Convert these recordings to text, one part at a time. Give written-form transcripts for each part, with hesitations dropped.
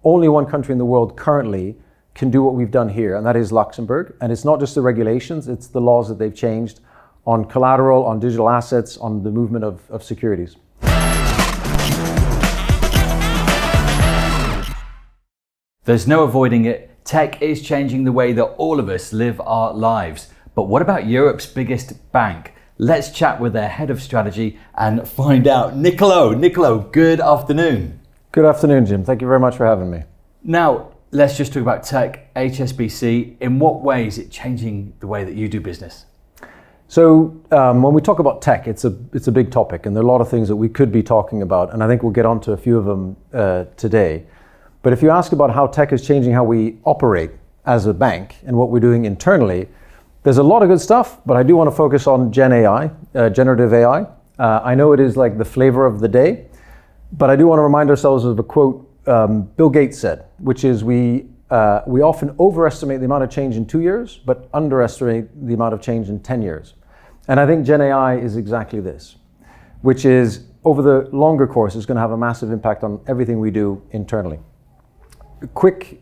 only one country in the world currently can do what we've done here, and that is Luxembourg. And it's not just the regulations, it's the laws that they've changed on collateral, on digital assets, on the movement of securities. There's no avoiding it. Tech is changing the way that all of us live our lives. But what about Europe's biggest bank? Let's chat with their head of strategy and find out. Niccolo, good afternoon. Good afternoon, Jim. Thank you very much for having me. Now, let's just talk about tech, HSBC. In what way is it changing the way that you do business? So when we talk about tech, it's a big topic, and there are a lot of things that we could be talking about, and I think we'll get onto a few of them today. But if you ask about how tech is changing how we operate as a bank and what we're doing internally, there's a lot of good stuff, but I do want to focus on Gen AI, generative AI. I know it is like the flavor of the day, but I do want to remind ourselves of a quote Bill Gates said, which is we often overestimate the amount of change in 2 years, but underestimate the amount of change in 10 years. And I think Gen AI is exactly this, which is over the longer course is going to have a massive impact on everything we do internally. A quick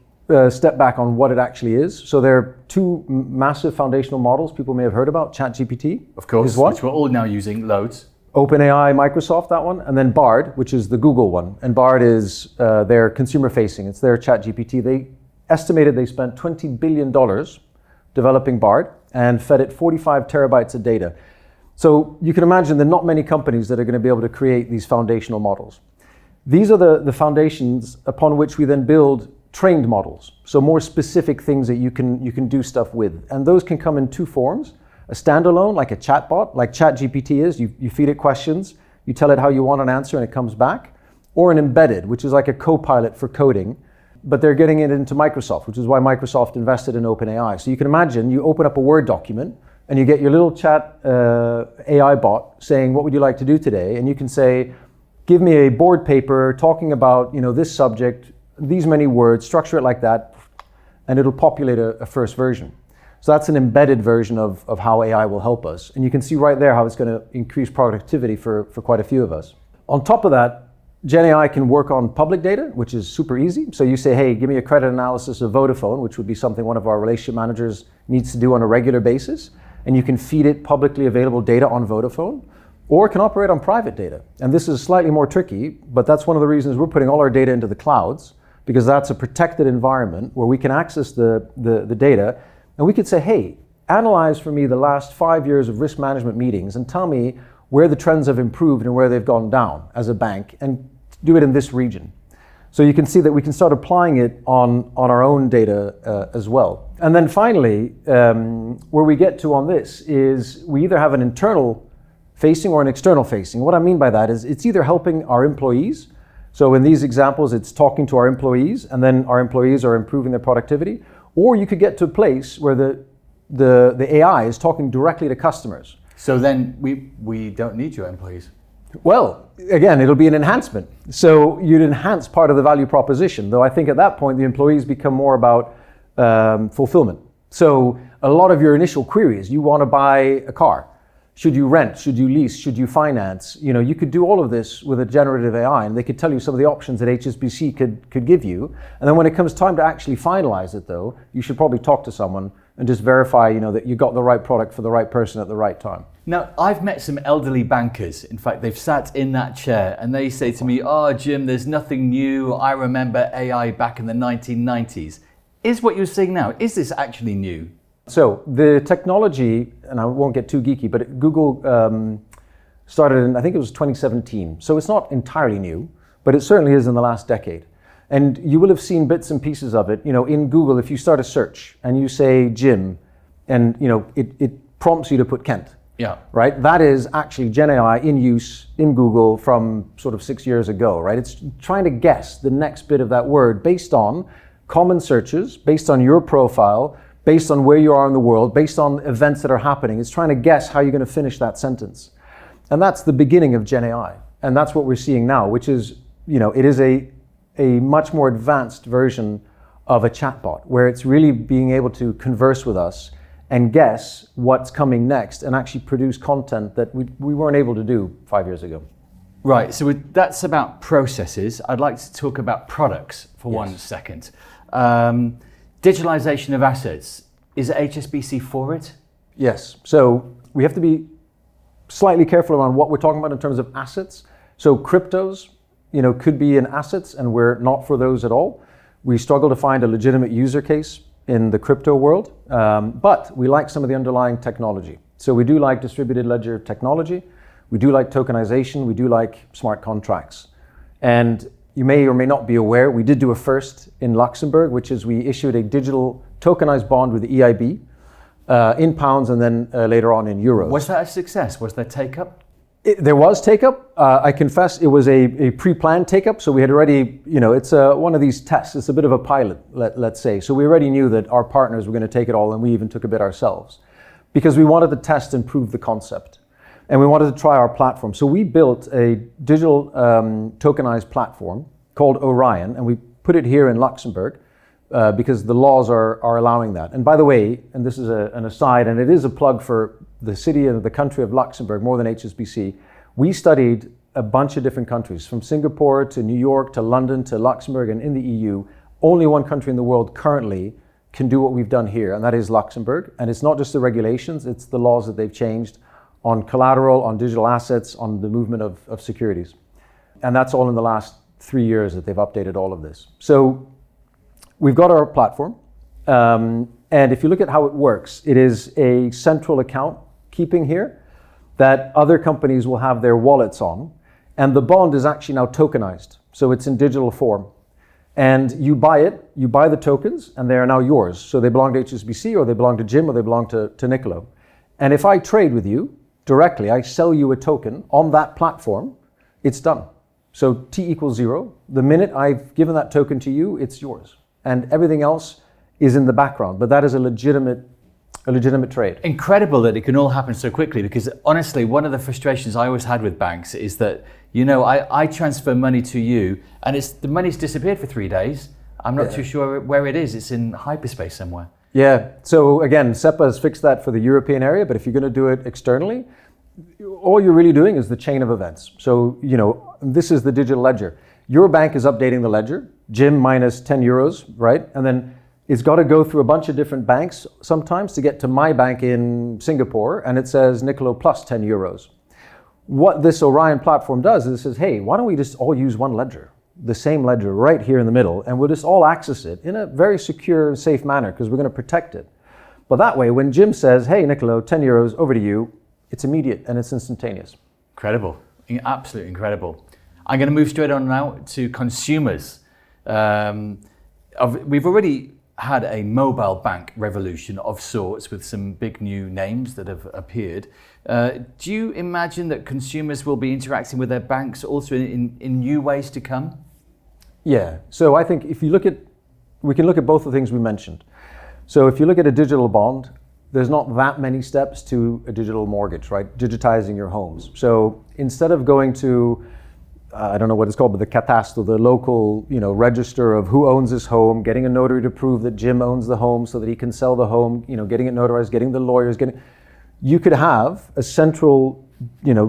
step back on what it actually is. So there are two massive foundational models people may have heard about. ChatGPT, of course, is one, which we're all now using loads. OpenAI, Microsoft, that one, and then Bard, which is the Google one. And Bard is their consumer facing. It's their ChatGPT. They estimated they spent $20 billion developing Bard and fed it 45 terabytes of data. So you can imagine there are not many companies that are going to be able to create these foundational models. These are the foundations upon which we then build trained models. So more specific things that you can do stuff with. And those can come in two forms. A standalone, like a chatbot, like ChatGPT is. You feed it questions, you tell it how you want an answer and it comes back. Or an embedded, which is like a co-pilot for coding. But they're getting it into Microsoft, which is why Microsoft invested in OpenAI. So you can imagine you open up a Word document and you get your little chat AI bot saying, what would you like to do today? And you can say, give me a board paper talking about this subject, these many words, structure it like that, and it'll populate a first version. So that's an embedded version of how AI will help us. And you can see right there how it's going to increase productivity for quite a few of us. On top of that, Gen AI can work on public data, which is super easy. So you say, hey, give me a credit analysis of Vodafone, which would be something one of our relationship managers needs to do on a regular basis. And you can feed it publicly available data on Vodafone, or it can operate on private data. And this is slightly more tricky, but that's one of the reasons we're putting all our data into the clouds, because that's a protected environment where we can access the data. And we could say, hey, analyze for me the last 5 years of risk management meetings and tell me where the trends have improved and where they've gone down as a bank, and do it in this region. So you can see that we can start applying it on our own data as well. And then finally, where we get to on this is we either have an internal facing or an external facing. What I mean by that is it's either helping our employees. So in these examples, it's talking to our employees, and then our employees are improving their productivity. Or you could get to a place where the AI is talking directly to customers. So then we don't need your employees. Well, again, it'll be an enhancement. So you'd enhance part of the value proposition, though I think at that point the employees become more about fulfillment. So a lot of your initial queries, you want to buy a car. Should you rent? Should you lease? Should you finance? You could do all of this with a generative AI, and they could tell you some of the options that HSBC could give you. And then when it comes time to actually finalize it, though, you should probably talk to someone and just verify, that you got the right product for the right person at the right time. Now, I've met some elderly bankers. In fact, they've sat in that chair and they say to me, oh, Jim, there's nothing new. I remember AI back in the 1990s. Is what you're seeing now, is this actually new? So the technology, and I won't get too geeky, but Google started in, I think it was 2017. So it's not entirely new, but it certainly is in the last decade. And you will have seen bits and pieces of it. In Google, if you start a search and you say Jim, and it prompts you to put Kent. Yeah. Right? That is actually Gen AI in use in Google from sort of 6 years ago, right? It's trying to guess the next bit of that word based on common searches, based on your profile, based on where you are in the world, based on events that are happening. It's trying to guess how you're going to finish that sentence. And that's the beginning of Gen AI. And that's what we're seeing now, which is, it is a much more advanced version of a chatbot, where it's really being able to converse with us and guess what's coming next and actually produce content that we weren't able to do 5 years ago. Right, so that's about processes. I'd like to talk about products for Yes. 1 second. Digitalization of assets. Is HSBC for it? Yes. So we have to be slightly careful around what we're talking about in terms of assets. So cryptos, could be in assets, and we're not for those at all. We struggle to find a legitimate user case in the crypto world, but we like some of the underlying technology. So we do like distributed ledger technology. We do like tokenization. We do like smart contracts. And you may or may not be aware, we did do a first in Luxembourg, which is we issued a digital tokenized bond with the EIB in pounds and then later on in euros. Was that a success? Was there take-up? There was take-up. I confess it was a pre-planned take-up. So we had already, it's one of these tests. It's a bit of a pilot, let's say. So we already knew that our partners were going to take it all, and we even took a bit ourselves because we wanted to test and prove the concept. And we wanted to try our platform. So we built a digital tokenized platform called Orion, and we put it here in Luxembourg because the laws are allowing that. And by the way, and this is an aside, and it is a plug for the city and the country of Luxembourg more than HSBC, we studied a bunch of different countries, from Singapore to New York to London to Luxembourg and in the EU. Only one country in the world currently can do what we've done here, and that is Luxembourg. And it's not just the regulations, it's the laws that they've changed on collateral, on digital assets, on the movement of securities. And that's all in the last 3 years that they've updated all of this. So we've got our platform. And if you look at how it works, it is a central account keeping here that other companies will have their wallets on. And the bond is actually now tokenized. So it's in digital form. And you buy it, you buy the tokens, and they are now yours. So they belong to HSBC, or they belong to Jim, or they belong to Niccolo. And if I trade with you directly, I sell you a token on that platform, it's done. So T equals 0. The minute I've given that token to you, it's yours. And everything else is in the background. But that is a legitimate trade. Incredible that it can all happen so quickly, because honestly, one of the frustrations I always had with banks is that, I transfer money to you and the money's disappeared for 3 days. I'm not too sure where it is. It's in hyperspace somewhere. Yeah, so again, SEPA has fixed that for the European area, but if you're going to do it externally, all you're really doing is the chain of events. So, this is the digital ledger. Your bank is updating the ledger, Jim minus 10 euros, right? And then it's got to go through a bunch of different banks sometimes to get to my bank in Singapore, and it says Niccolo plus 10 euros. What this Orion platform does is it says, hey, why don't we just all use one ledger? The same ledger right here in the middle, and we'll just all access it in a very secure and safe manner because we're going to protect it. But that way, when Jim says, hey, Niccolo, 10 euros over to you, it's immediate and it's instantaneous. Incredible. Absolutely incredible. I'm going to move straight on now to consumers. We've already had a mobile bank revolution of sorts with some big new names that have appeared. Do you imagine that consumers will be interacting with their banks also in new ways to come? Yeah, so I think if you we can look at both the things we mentioned. So if you look at a digital bond, there's not that many steps to a digital mortgage, right? Digitizing your homes. So instead of going to, I don't know what it's called, but the catastro, the local, register of who owns this home, getting a notary to prove that Jim owns the home so that he can sell the home, getting it notarized, getting the lawyers, you could have a central,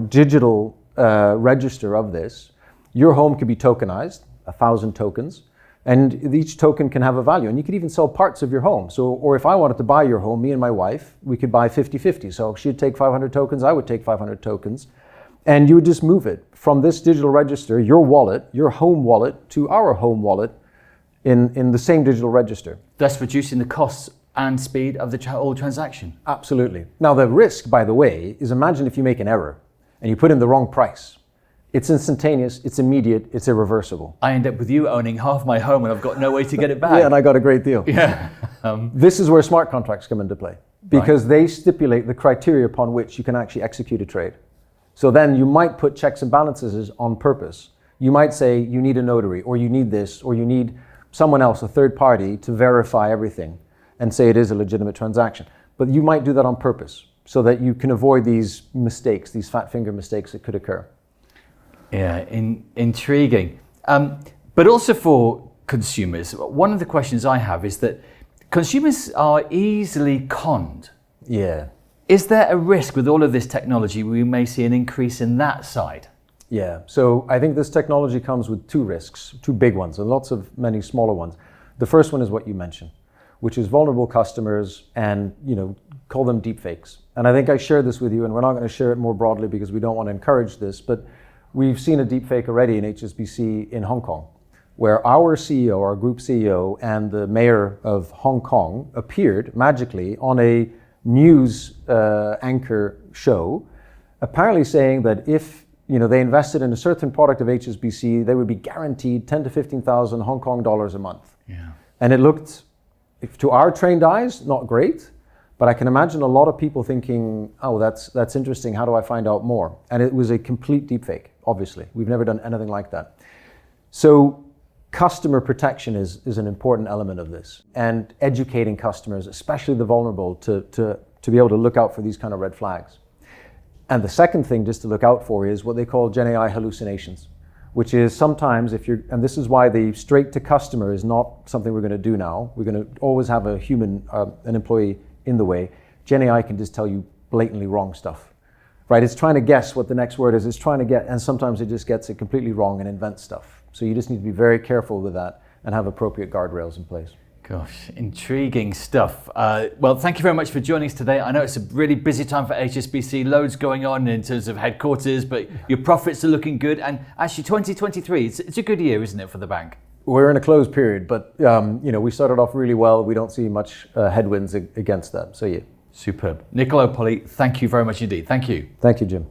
digital register of this. Your home could be tokenized, 1,000 tokens, and each token can have a value. And you could even sell parts of your home. So, or if I wanted to buy your home, me and my wife, we could buy 50-50. So she'd take 500 tokens, I would take 500 tokens. And you would just move it from this digital register, your wallet, your home wallet, to our home wallet in the same digital register. Thus reducing the costs and speed of the whole transaction. Absolutely. Now the risk, by the way, is imagine if you make an error and you put in the wrong price. It's instantaneous, it's immediate, it's irreversible. I end up with you owning half my home and I've got no way to get it back. Yeah, and I got a great deal. Yeah. This is where smart contracts come into play because they stipulate the criteria upon which you can actually execute a trade. So then you might put checks and balances on purpose. You might say you need a notary, or you need this, or you need someone else, a third party, to verify everything and say it is a legitimate transaction. But you might do that on purpose so that you can avoid these mistakes, these fat finger mistakes that could occur. Yeah, intriguing. But also for consumers, one of the questions I have is that consumers are easily conned. Yeah. Is there a risk with all of this technology we may see an increase in that side? Yeah, so I think this technology comes with two risks, two big ones, and many smaller ones. The first one is what you mentioned, which is vulnerable customers and, call them deepfakes. And I think I shared this with you, and we're not going to share it more broadly because we don't want to encourage this, but we've seen a deepfake already in HSBC in Hong Kong, where our CEO, our group CEO, and the mayor of Hong Kong appeared magically on a news anchor show, apparently saying that if they invested in a certain product of HSBC, they would be guaranteed 10 to 15,000 Hong Kong dollars a month. Yeah. And it looked, to our trained eyes, not great, but I can imagine a lot of people thinking, oh, that's interesting, how do I find out more? And it was a complete deepfake, obviously. We've never done anything like that. So customer protection is an important element of this, and educating customers, especially the vulnerable, to be able to look out for these kind of red flags. And the second thing just to look out for is what they call Gen AI hallucinations, which is sometimes and this is why the straight to customer is not something we're going to do now. We're going to always have a human, an employee in the way. Gen AI can just tell you blatantly wrong stuff, right? It's trying to guess what the next word is. It's trying to and sometimes it just gets it completely wrong and invents stuff. So you just need to be very careful with that and have appropriate guardrails in place. Gosh, intriguing stuff. Well, thank you very much for joining us today. I know it's a really busy time for HSBC, loads going on in terms of headquarters, but your profits are looking good. And actually 2023, it's a good year, isn't it, for the bank? We're in a closed period, but we started off really well. We don't see much headwinds against that. So yeah. Superb. Niccolo, Polli, thank you very much indeed. Thank you. Thank you, Jim.